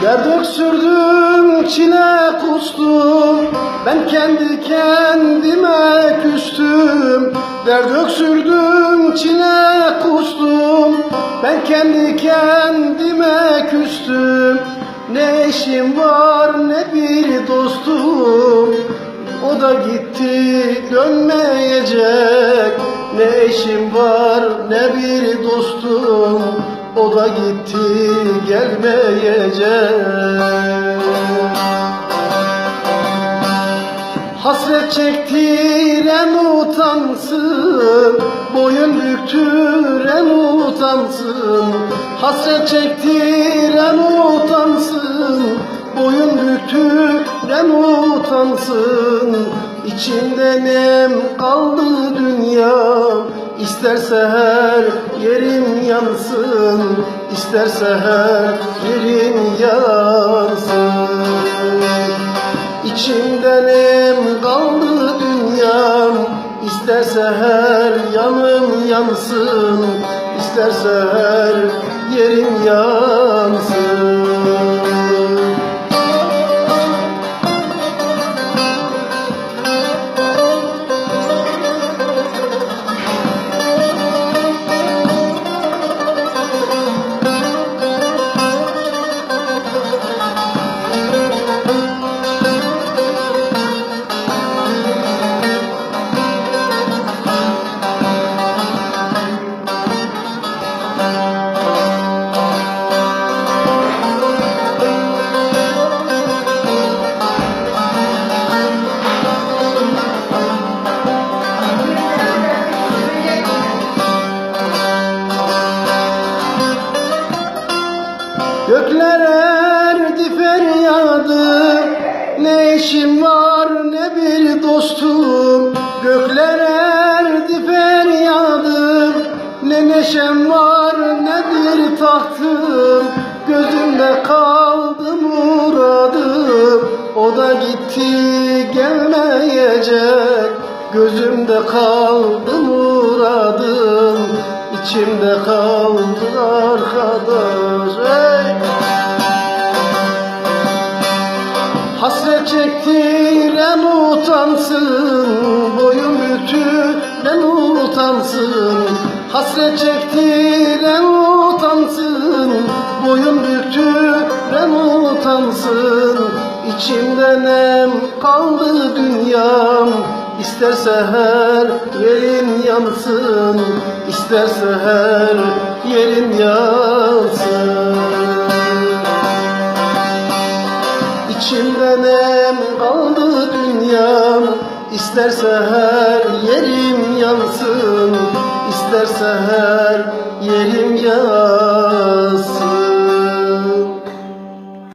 Dert öksürdüm, çile kustum, ben kendi kendime küstüm. Dert öksürdüm, çile kustum, ben kendi kendime küstüm. Ne eşim var ne bir dostum, o da gitti dönmeyecek. Ne eşim var ne bir dostum, o da gitti gelmeyecek. Hasret çektiren utansın, boyun büktüren utansın. Hasret çektiren utansın, boyun büktüren utansın. İçimde nem kaldı dünya, İsterse her yerim yansın, isterse her yerim yansın. İçimde nem kaldı dünyam, isterse her yanım yansın, isterse her yerim yansın. Gökler erdi feryadı, ne eşim var ne bir dostum. Gökler erdi feryadı, ne neşem var ne bir tahtım. Gözümde kaldı muradım, o da gitti gelmeyecek. Gözümde kaldı muradım, İçimde kaldı arkadaş. Hey! Hasret çektiren utansın, boyun büktüren utansın. Hasret çektiren utansın, boyun büktüren utansın. İçimde nem kaldı dünyam, İsterse her yerin yansın, isterse her yerin yansın. İçimde nem kaldı dünyam, isterse her yerim yansın, isterse her yerim yansın.